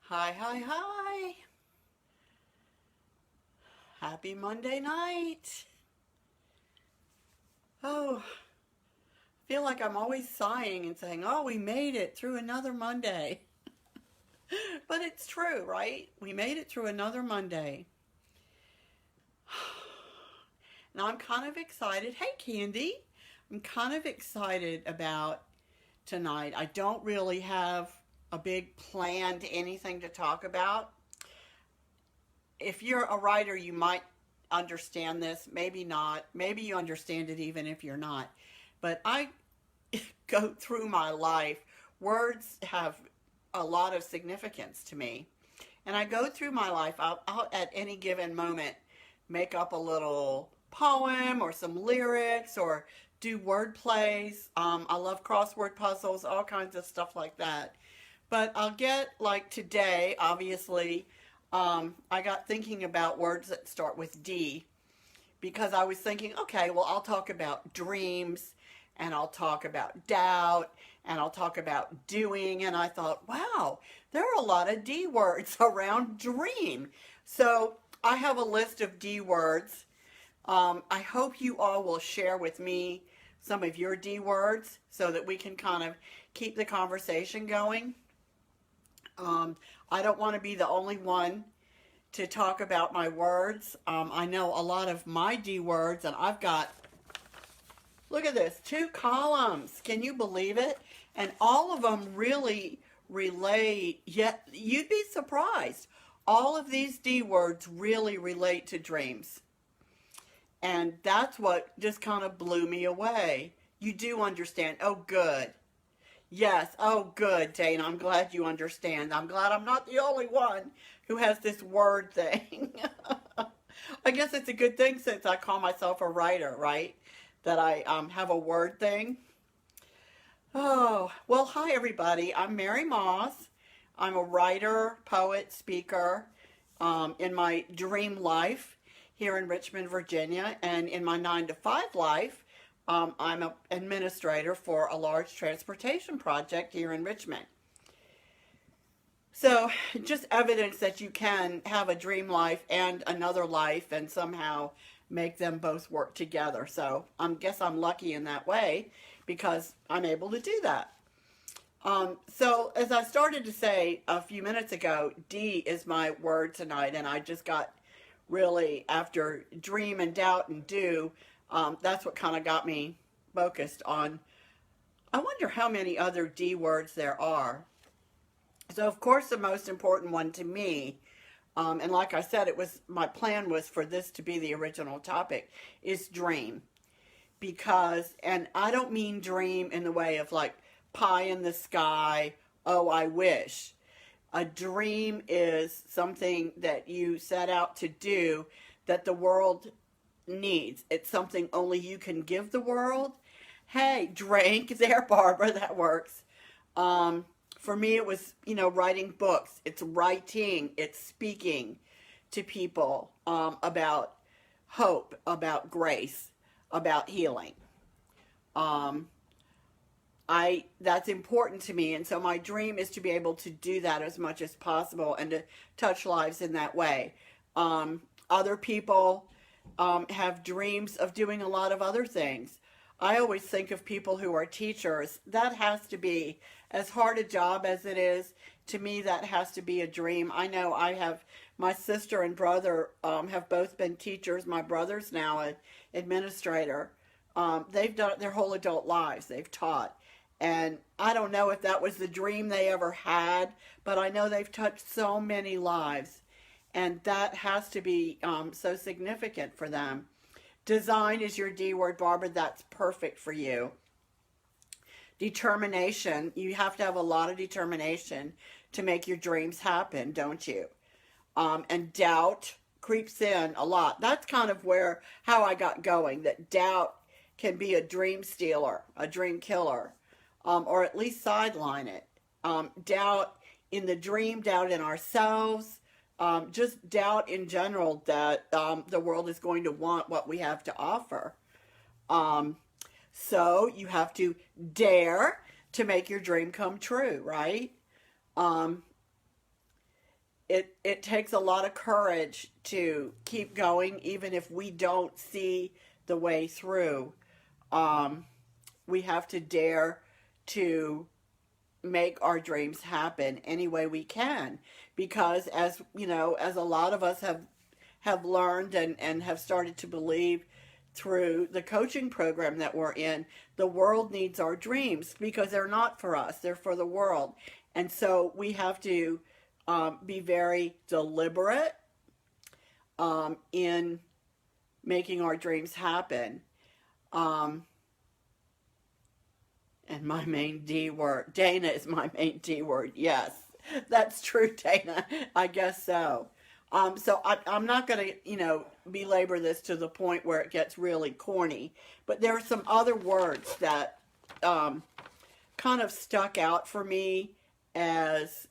Hi, hi, hi. Happy Monday night. Oh, I feel like I'm always sighing and saying, oh, we made it through another Monday. But it's true, right? We made it through another Monday. And I'm kind of excited. Hey, Candy. I'm kind of excited about tonight. I don't really have a big planned anything to talk about. If you're a writer, you might understand this. Maybe not. Maybe you understand it even if you're not. But I go through my life, words have a lot of significance to me. And I go through my life, I'll at any given moment make up a little poem or some lyrics or do word plays. I love crossword puzzles, all kinds of stuff like that. But I'll get, like today, obviously, I got thinking about words that start with D because I was thinking, okay, well, I'll talk about dreams and I'll talk about doubt and I'll talk about doing. And I thought, wow, there are a lot of D words around dream. So I have a list of D words. I hope you all will share with me some of your D words so that we can kind of keep the conversation going. Um, I don't want to be the only one to talk about my words. I know a lot of my D words, and I've got, look at this, 2 columns. Can you believe it? And all of them really relate, yet you'd be surprised. All of these D words really relate to dreams. And that's what just kind of blew me away. You do understand. Oh, good. Yes. Oh, good, Dana. I'm glad you understand. I'm glad I'm not the only one who has this word thing. I guess it's a good thing since I call myself a writer, right? That I have a word thing. Oh, well, hi, everybody. I'm Mary Moss. I'm a writer, poet, speaker in my dream life here in Richmond, Virginia. And in my 9 to 5 life, I'm an administrator for a large transportation project here in Richmond. So, just evidence that you can have a dream life and another life and somehow make them both work together. So, I guess I'm lucky in that way because I'm able to do that. So, as I started to say a few minutes ago, D is my word tonight, and I just got really, after dream and doubt and do, that's what kind of got me focused on. I wonder how many other D words there are. So, of course, the most important one to me, and like I said, it was my plan was for this to be the original topic, is dream. Because, and I don't mean dream in the way of like pie in the sky, oh, I wish. A dream is something that you set out to do that the world needs. It's something only you can give the world. Hey, drink there, Barbara, that works. Um, for me, it was, writing books. It's writing, it's speaking to people about hope, about grace, about healing. Um, that's important to me, and so my dream is to be able to do that as much as possible and to touch lives in that way. Other people have dreams of doing a lot of other things. I always think of people who are teachers. That has to be as hard a job as it is. To me, that has to be a dream. I know I have my sister and brother have both been teachers. My brother's now an administrator. They've done it their whole adult lives. They've taught. And I don't know if that was the dream they ever had, but I know they've touched so many lives. And that has to be so significant for them. Design is your D word, Barbara. That's perfect for you. Determination. You have to have a lot of determination to make your dreams happen, don't you? And doubt creeps in a lot. That's kind of where how I got going. That doubt can be a dream stealer, a dream killer, or at least sideline it. Doubt in the dream, doubt in ourselves, just doubt in general that the world is going to want what we have to offer. Um, so you have to dare to make your dream come true, right? Um, it takes a lot of courage to keep going, even if we don't see the way through. Um, we have to dare to make our dreams happen any way we can, because as you know, as a lot of us have learned and have started to believe through the coaching program that we're in, the world needs our dreams because they're not for us, they're for the world. And so we have to be very deliberate in making our dreams happen. Um, and my main D word, Dana is my main D word. Yes, that's true, Dana. I guess so. I'm not going to, belabor this to the point where it gets really corny. But there are some other words that um, kind of stuck out for me as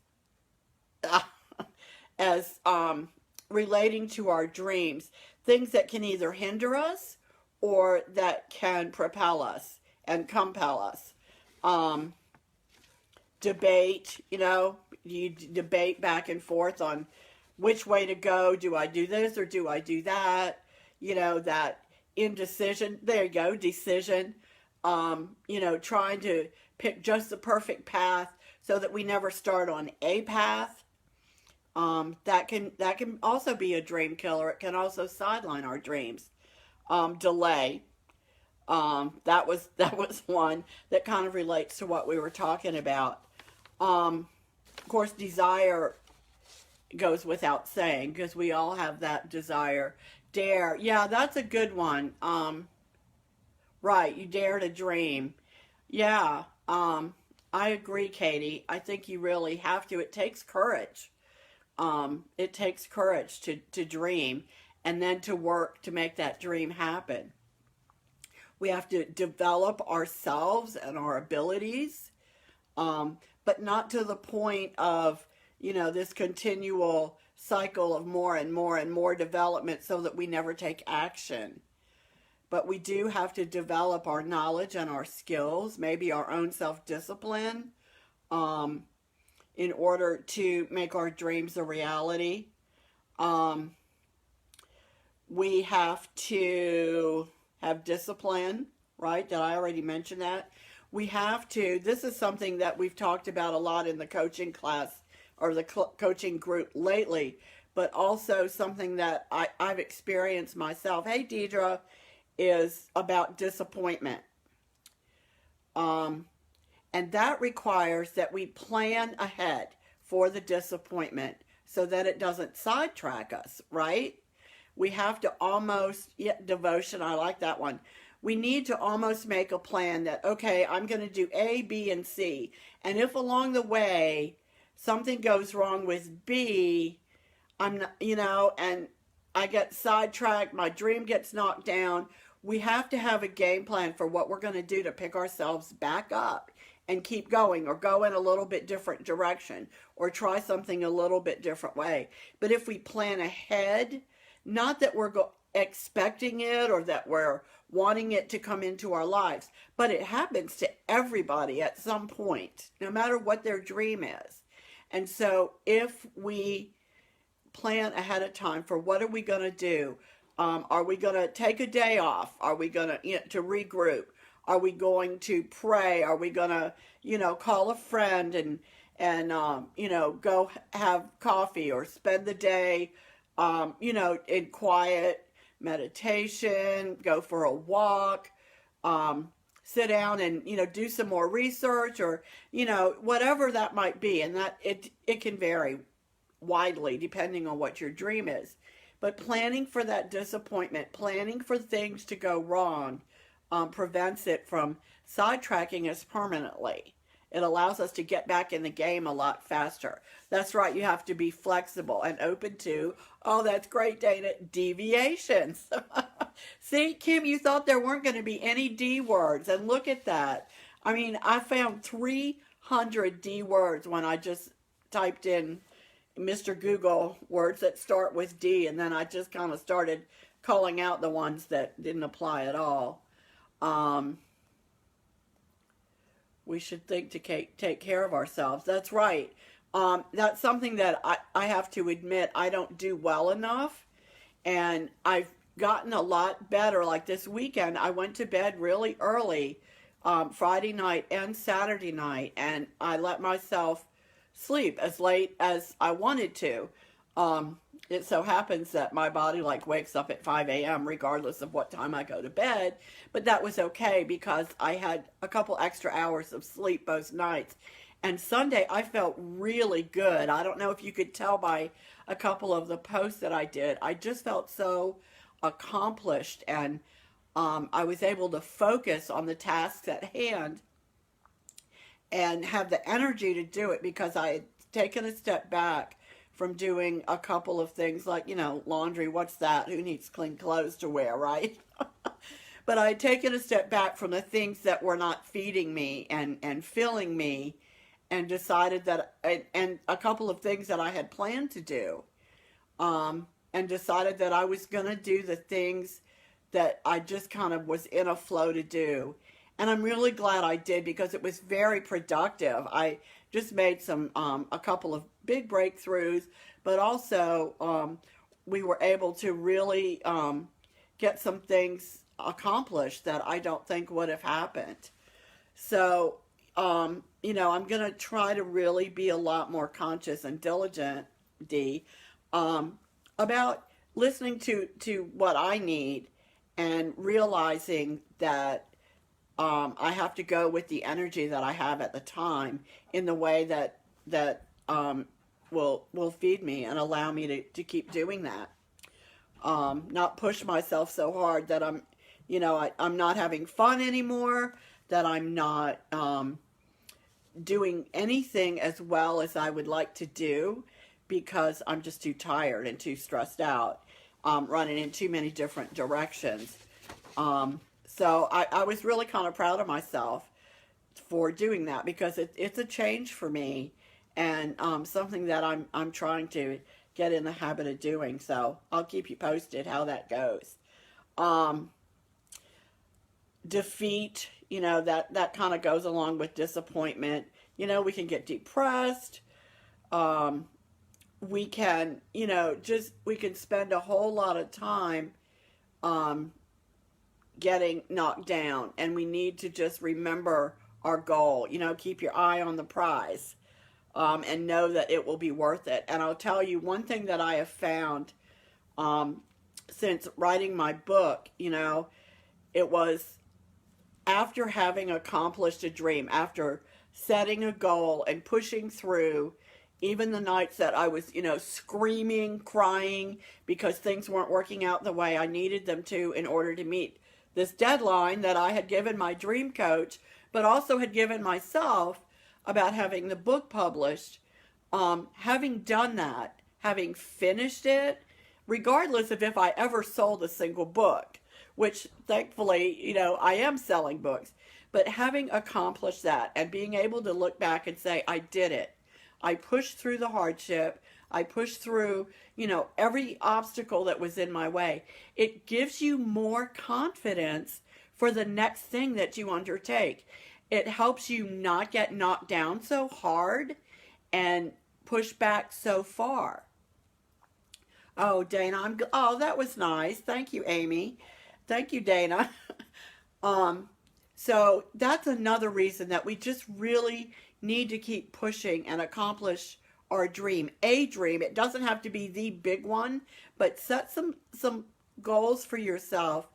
as relating to our dreams, things that can either hinder us or that can propel us and compel us. Um, Debate, you debate back and forth on which way to go. Do I do this or do I do that? That indecision. There you go, decision. Trying to pick just the perfect path so that we never start on a path. That can also be a dream killer. It can also sideline our dreams. Delay. That was one that kind of relates to what we were talking about. Of course, desire goes without saying because we all have that desire. Dare, yeah, that's a good one. Right, you dare to dream. Yeah, I agree, Katie. I think you really have to. It takes courage. It takes courage to dream and then to work to make that dream happen. We have to develop ourselves and our abilities, but not to the point of, this continual cycle of more and more and more development so that we never take action. But we do have to develop our knowledge and our skills, maybe our own self-discipline, um, in order to make our dreams a reality. Um, we have to have discipline, right? Did I already mention that? We have to, this is something that we've talked about a lot in the coaching class or the coaching group lately, but also something that I've experienced myself. Hey, Deidre, is about disappointment. Um, and that requires that we plan ahead for the disappointment so that it doesn't sidetrack us, right? We have to almost, yeah, devotion, I like that one. We need to almost make a plan that, okay, I'm going to do A, B, and C. And if along the way something goes wrong with B, I'm not, and I get sidetracked, my dream gets knocked down. We have to have a game plan for what we're going to do to pick ourselves back up and keep going or go in a little bit different direction or try something a little bit different way. But if we plan ahead, not that we're expecting it or that we're wanting it to come into our lives, but it happens to everybody at some point, no matter what their dream is. And so if we plan ahead of time for what are we going to do, are we going to take a day off? Are we going to regroup? Are we going to pray? Are we going to, call a friend and go have coffee or spend the day, in quiet meditation, go for a walk, sit down and, do some more research or, whatever that might be. And that it can vary widely depending on what your dream is. But planning for that disappointment, planning for things to go wrong, prevents it from sidetracking us permanently. It allows us to get back in the game a lot faster. That's right, you have to be flexible and open to, oh, that's great, Dana, deviations. See, Kim, you thought there weren't going to be any D words, and look at that. I mean, I found 300 D words when I just typed in Mr. Google words that start with D, and then I just kind of started calling out the ones that didn't apply at all. Um, we should think to take care of ourselves. That's right. That's something that I have to admit I don't do well enough. And I've gotten a lot better. Like this weekend, I went to bed really early, Friday night and Saturday night, and I let myself sleep as late as I wanted to. Um, it so happens that my body like wakes up at 5 a.m. regardless of what time I go to bed, but that was okay because I had a couple extra hours of sleep both nights. And Sunday I felt really good. I don't know if you could tell by a couple of the posts that I did. I just felt so accomplished, and I was able to focus on the tasks at hand and have the energy to do it because I had taken a step back from doing a couple of things like, laundry. What's that? Who needs clean clothes to wear, right? But I had taken a step back from the things that were not feeding me and filling me, and decided that, and a couple of things that I had planned to do, and decided that I was going to do the things that I just kind of was in a flow to do. And I'm really glad I did because it was very productive. I just made a couple of big breakthroughs, but also we were able to really get some things accomplished that I don't think would have happened. So, I'm going to try to really be a lot more conscious and diligent, Dee, about listening to what I need and realizing that I have to go with the energy that I have at the time in the way that will feed me and allow me to keep doing that. Not push myself so hard that I'm not having fun anymore, that I'm not doing anything as well as I would like to do because I'm just too tired and too stressed out, running in too many different directions. So I was really kind of proud of myself for doing that because it's a change for me, and something that I'm trying to get in the habit of doing. So I'll keep you posted how that goes. Um, Defeat, that kind of goes along with disappointment. We can get depressed. Um, we can, we can spend a whole lot of time um, getting knocked down, and we need to just remember our goal. Keep your eye on the prize, and know that it will be worth it. And I'll tell you one thing that I have found um, since writing my book. It was after having accomplished a dream, after setting a goal and pushing through, even the nights that I was, screaming, crying because things weren't working out the way I needed them to in order to meet this deadline that I had given my dream coach, but also had given myself about having the book published. Having done that, having finished it, regardless of if I ever sold a single book, which thankfully, I am selling books, but having accomplished that and being able to look back and say, I did it. I pushed through the hardship. I pushed through, every obstacle that was in my way. It gives you more confidence for the next thing that you undertake. It helps you not get knocked down so hard and push back so far. Oh, Dana, oh, that was nice. Thank you, Amy. Thank you, Dana. um, so that's another reason that we just really need to keep pushing and accomplish our dream. A dream. It doesn't have to be the big one, but set some goals for yourself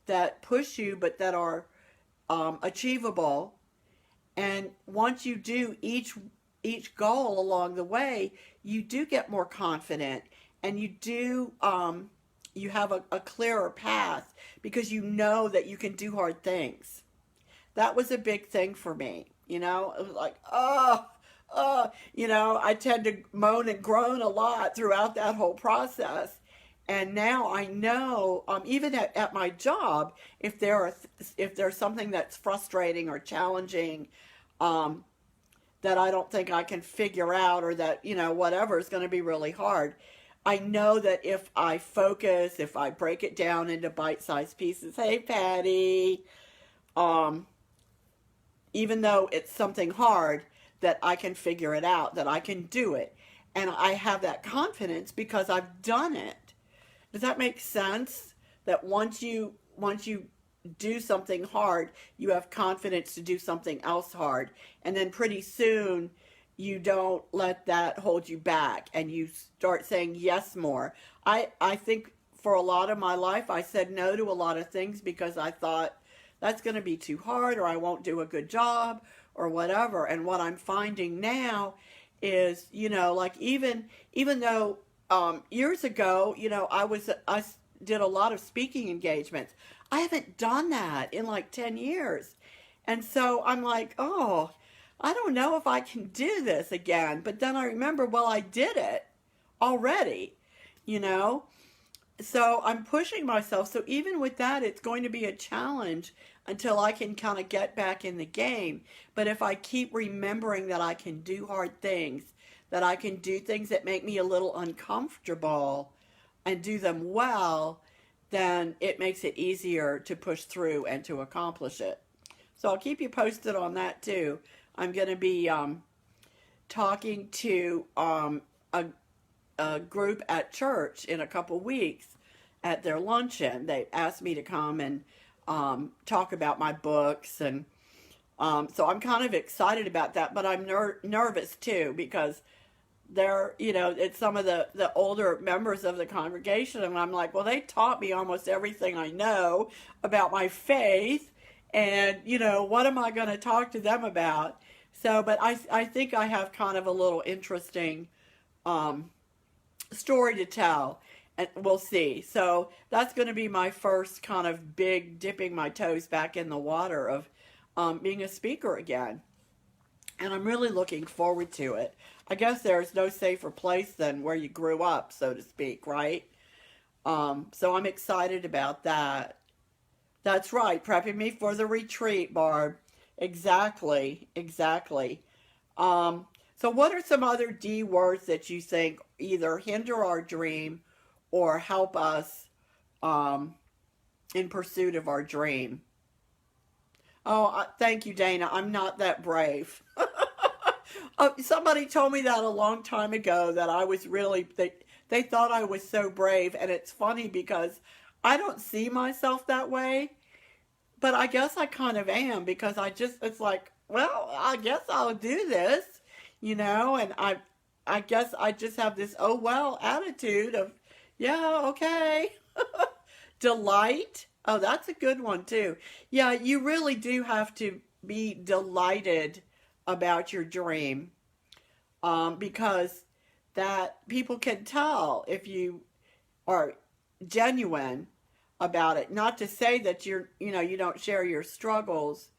that push you, but that are achievable. And once you do each goal along the way, you do get more confident, and you have a clearer path because you know that you can do hard things. That was a big thing for me. It was like, I tend to moan and groan a lot throughout that whole process. And now I know, even at my job, if there's something that's frustrating or challenging, that I don't think I can figure out, or that, whatever is going to be really hard, I know that if I focus, if I break it down into bite-sized pieces, hey, Patty, even though it's something hard, that I can figure it out, that I can do it. And I have that confidence because I've done it. Does that make sense? That once you do something hard, you have confidence to do something else hard. And then pretty soon you don't let that hold you back and you start saying yes more. I think for a lot of my life I said no to a lot of things because I thought that's going to be too hard or I won't do a good job or whatever. And what I'm finding now is, like even though years ago, I did a lot of speaking engagements. I haven't done that in like 10 years. And so I'm like, oh, I don't know if I can do this again. But then I remember, well, I did it already, you know? So I'm pushing myself. So even with that, it's going to be a challenge until I can kind of get back in the game. But if I keep remembering that I can do hard things, that I can do things that make me a little uncomfortable and do them well, then it makes it easier to push through and to accomplish it. So I'll keep you posted on that too. I'm going to be talking to a group at church in a couple weeks at their luncheon. They asked me to come and talk about my books, and so I'm kind of excited about that, but I'm nervous too because it's some of the older members of the congregation, and I'm like, well, they taught me almost everything I know about my faith, and what am I going to talk to them about? So, but I think I have kind of a little interesting story to tell, and we'll see. So that's going to be my first kind of big dipping my toes back in the water of being a speaker again. And I'm really looking forward to it. I guess there's no safer place than where you grew up, so to speak, right? So I'm excited about that. That's right, prepping me for the retreat, Barb. Exactly. So what are some other D words that you think either hinder our dream or help us in pursuit of our dream? Oh, thank you, Dana. I'm not that brave. Somebody told me that a long time ago that I was really, they thought I was so brave. And it's funny because I don't see myself that way. But I guess I kind of am because it's like, well, I guess I'll do this, and I guess I just have this, oh, well, attitude of, yeah, okay. Delight. Oh, that's a good one too. Yeah, you really do have to be delighted about your dream, because that people can tell if you are genuine about it. Not to say that you don't share your struggles,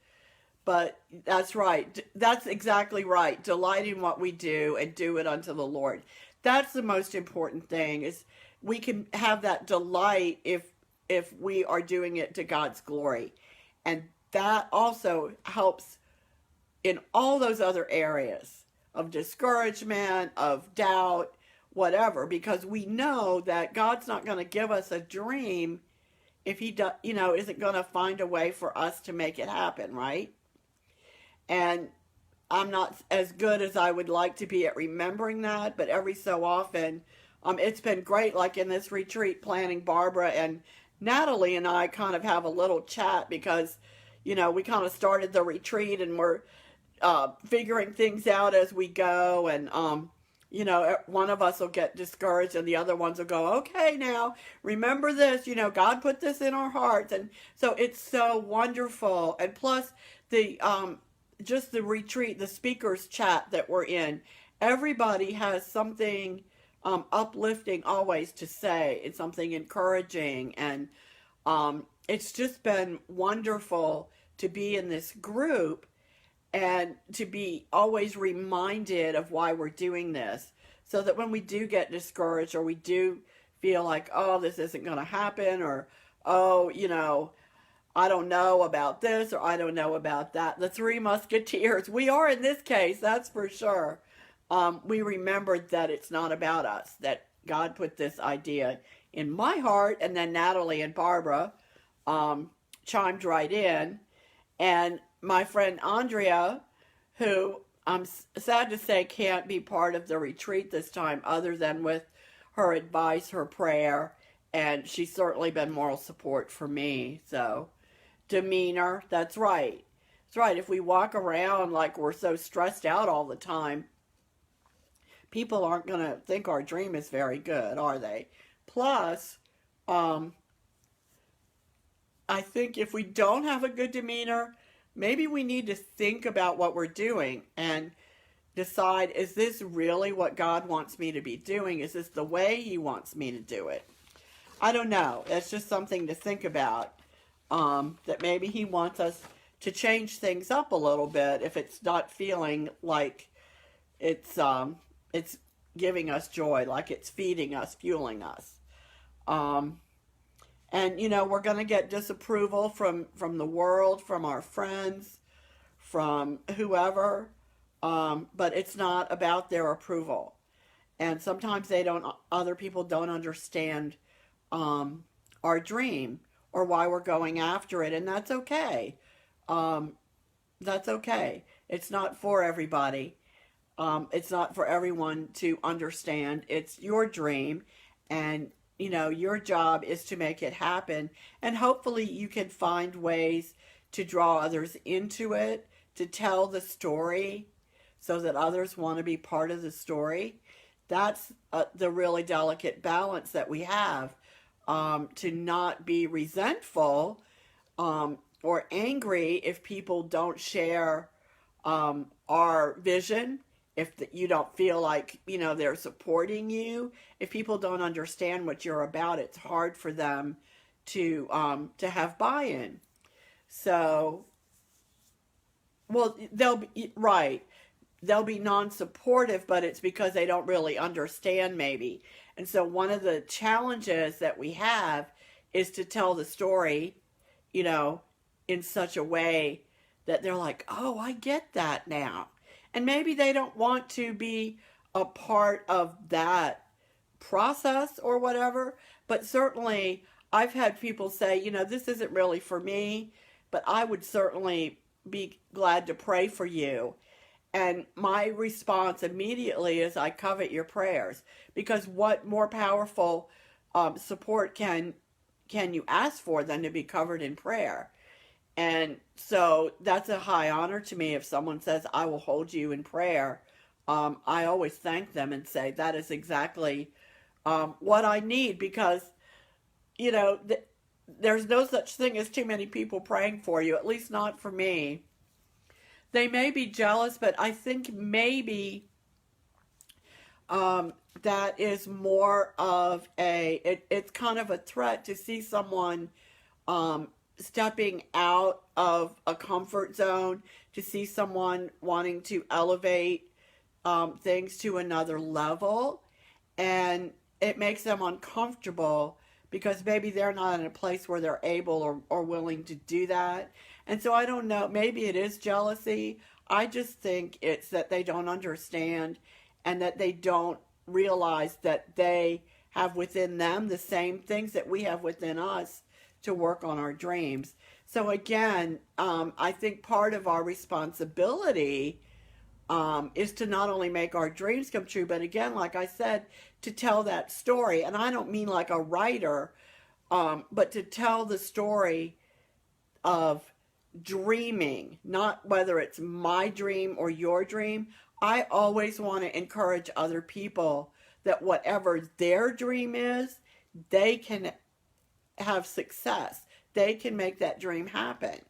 but that's right. That's exactly right. Delight in what we do and do it unto the Lord. That's the most important thing, is we can have that delight if we are doing it to God's glory. And that also helps in all those other areas of discouragement, of doubt, whatever, because we know that God's not going to give us a dream if he isn't going to find a way for us to make it happen, right? And I'm not as good as I would like to be at remembering that, but every so often, it's been great, like in this retreat planning, Barbara and Natalie and I kind of have a little chat because, we kind of started the retreat and we're figuring things out as we go, and one of us will get discouraged and the other ones will go, okay, now remember this, God put this in our hearts. And so it's so wonderful. And plus the just the retreat, the speakers chat that we're in, everybody has something uplifting always to say. It's something encouraging, and it's just been wonderful to be in this group and to be always reminded of why we're doing this, so that when we do get discouraged or we do feel like, oh, this isn't going to happen, or, oh, I don't know about this, or I don't know about that. The Three Musketeers, we are in this case, that's for sure. We remembered that it's not about us, that God put this idea in my heart, and then Natalie and Barbara chimed right in. And my friend Andrea, who sad to say can't be part of the retreat this time other than with her advice, her prayer, and she's certainly been moral support for me. So, demeanor, that's right. That's right. If we walk around like we're so stressed out all the time, people aren't going to think our dream is very good, are they? Plus, um, I think if we don't have a good demeanor, maybe we need to think about what we're doing and decide, is this really what God wants me to be doing? Is this the way He wants me to do it? I don't know. It's just something to think about. That maybe He wants us to change things up a little bit if it's not feeling like it's giving us joy, like it's feeding us, fueling us. Um, and we're going to get disapproval from the world, from our friends, from whoever. But it's not about their approval. And sometimes other people don't understand our dream or why we're going after it, and that's okay. Um, that's okay. It's not for everybody. It's not for everyone to understand. It's your dream, and your job is to make it happen. And hopefully, you can find ways to draw others into it, to tell the story, so that others want to be part of the story. That's the really delicate balance that we have, to not be resentful or angry if people don't share our vision, if you don't feel like they're supporting you, if people don't understand what you're about. It's hard for them to have buy-in. So, well, they'll be right. They'll be non-supportive, but it's because they don't really understand maybe. And so one of the challenges that we have is to tell the story, you know, in such a way that they're like, oh, I get that now. And maybe they don't want to be a part of that process or whatever, but certainly I've had people say, this isn't really for me, but I would certainly be glad to pray for you. And my response immediately is, I covet your prayers, because what more powerful support can you ask for than to be covered in prayer? And so that's a high honor to me. If someone says, I will hold you in prayer, I always thank them and say, that is exactly what I need, because, there's no such thing as too many people praying for you, at least not for me. They may be jealous, but I think maybe that is more of it's kind of a threat to see someone stepping out of a comfort zone, to see someone wanting to elevate things to another level. And it makes them uncomfortable because maybe they're not in a place where they're able or willing to do that. And so I don't know, maybe it is jealousy. I just think it's that they don't understand and that they don't realize that they have within them the same things that we have within us to work on our dreams. So again, I think part of our responsibility is to not only make our dreams come true, but again, like I said, to tell that story. And I don't mean like a writer, but to tell the story of dreaming, not whether it's my dream or your dream. I always want to encourage other people that whatever their dream is, they can have success. They can make that dream happen.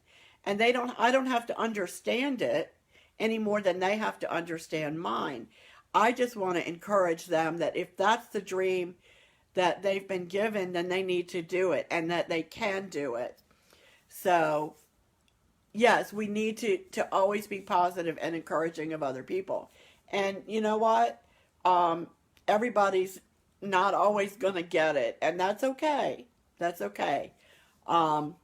And I don't have to understand it any more than they have to understand mine. I just want to encourage them that if that's the dream that they've been given, then they need to do it and that they can do it. So, yes, we need to always be positive and encouraging of other people. And you know what? Everybody's not always going to get it, and that's okay. That's okay. Um,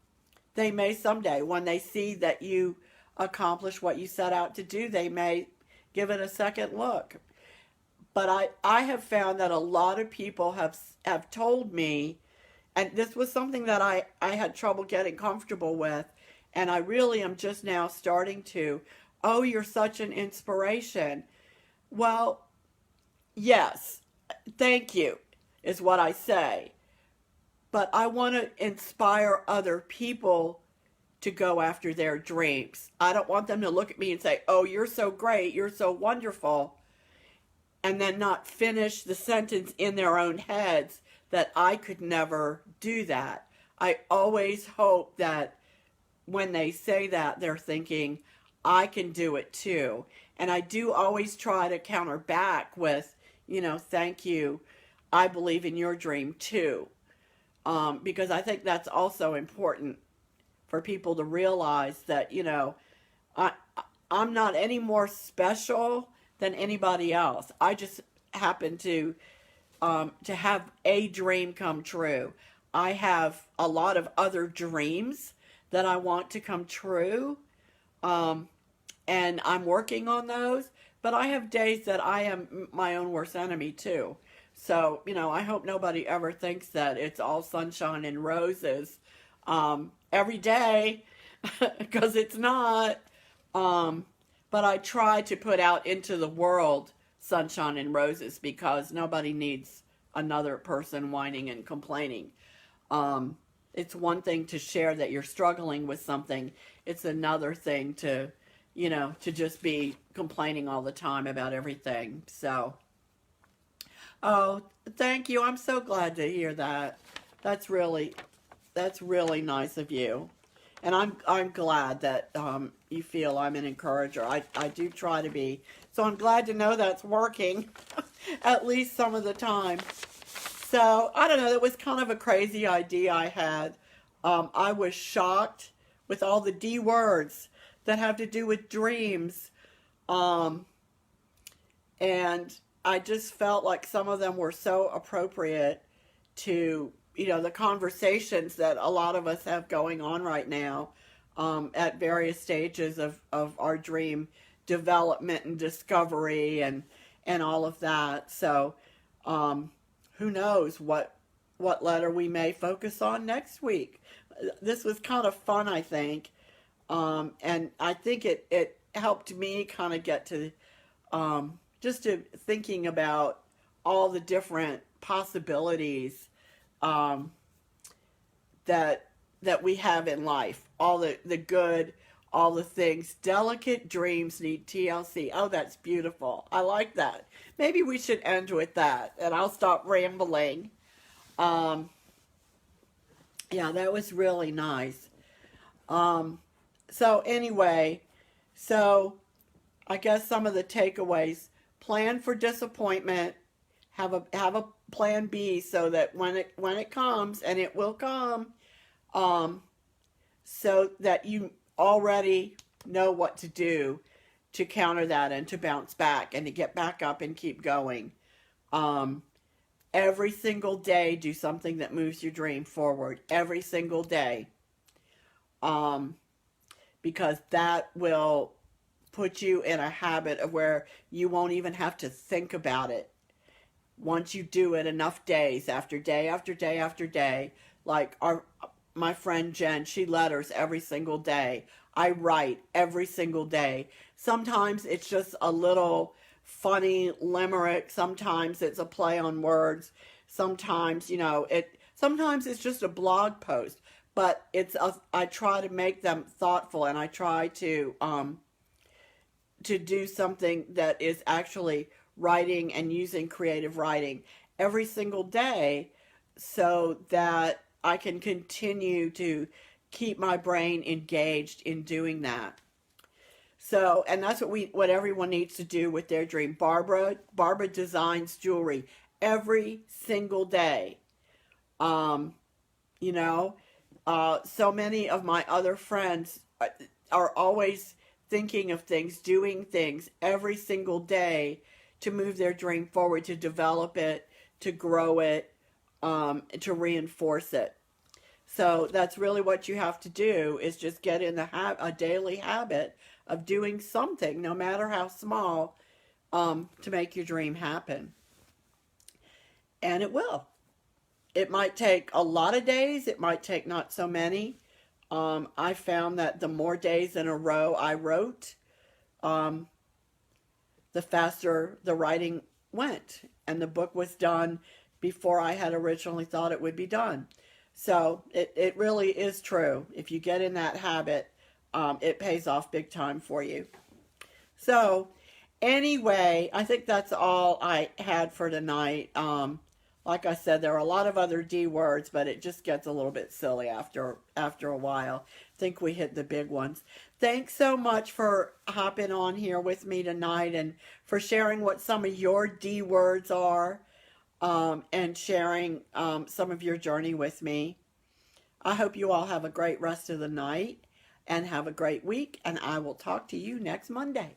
they may someday, when they see that you accomplish what you set out to do, they may give it a second look. But I have found that a lot of people have told me, and this was something that I had trouble getting comfortable with, and I really am just now starting to. oh, you're such an inspiration. Well, yes, thank you, is what I say. But I want to inspire other people to go after their dreams. I don't want them to look at me and say, oh, you're so great, you're so wonderful, and then not finish the sentence in their own heads that I could never do that. I always hope that when they say that, they're thinking, I can do it too. And I do always try to counter back with, thank you. I believe in your dream too. Because I think that's also important for people to realize that, I, I'm not any more special than anybody else. I just happen to have a dream come true. I have a lot of other dreams that I want to come true, and I'm working on those. But I have days that I am my own worst enemy too. So, I hope nobody ever thinks that it's all sunshine and roses every day, because it's not. But I try to put out into the world sunshine and roses, because nobody needs another person whining and complaining. It's one thing to share that you're struggling with something. It's another thing to just be complaining all the time about everything. So, oh, thank you. I'm so glad to hear that. That's really nice of you. And I'm glad that you feel I'm an encourager. I do try to be. So I'm glad to know that's working, at least some of the time. So, I don't know, that was kind of a crazy idea I had. I was shocked with all the D words that have to do with dreams. And I just felt like some of them were so appropriate to, the conversations that a lot of us have going on right now, at various stages of our dream development and discovery and all of that. So, who knows what letter we may focus on next week. This was kind of fun, I think. And I think it helped me kind of get to just to thinking about all the different possibilities that we have in life, all the good, all the things. Delicate dreams need TLC. Oh, that's beautiful. I like that. Maybe we should end with that, and I'll stop rambling. Yeah, that was really nice. So anyway, so I guess some of the takeaways: plan for disappointment, have a plan B, so that when it comes, and it will come, so that you already know what to do to counter that and to bounce back and to get back up and keep going. Every single day, do something that moves your dream forward. Every single day. Because that will put you in a habit of where you won't even have to think about it. Once you do it enough days, after day after day after day, like my friend Jen, she letters every single day. I write every single day. Sometimes it's just a little funny limerick. Sometimes it's a play on words. Sometimes, sometimes it's just a blog post. But I try to make them thoughtful, and I try to do something that is actually writing and using creative writing every single day, so that I can continue to keep my brain engaged in doing that. So, and that's what everyone needs to do with their dream. Barbara designs jewelry every single day. So many of my other friends are always thinking of things, doing things every single day to move their dream forward, to develop it, to grow it, to reinforce it. So that's really what you have to do, is just get in a daily habit of doing something, no matter how small, to make your dream happen. And it will. It might take a lot of days. It might take not so many. I found that the more days in a row I wrote, the faster the writing went. And the book was done before I had originally thought it would be done. So it really is true. If you get in that habit, it pays off big time for you. So, anyway, I think that's all I had for tonight. Like I said, there are a lot of other D words, but it just gets a little bit silly after a while. I think we hit the big ones. Thanks so much for hopping on here with me tonight and for sharing what some of your D words are, and sharing some of your journey with me. I hope you all have a great rest of the night and have a great week, and I will talk to you next Monday.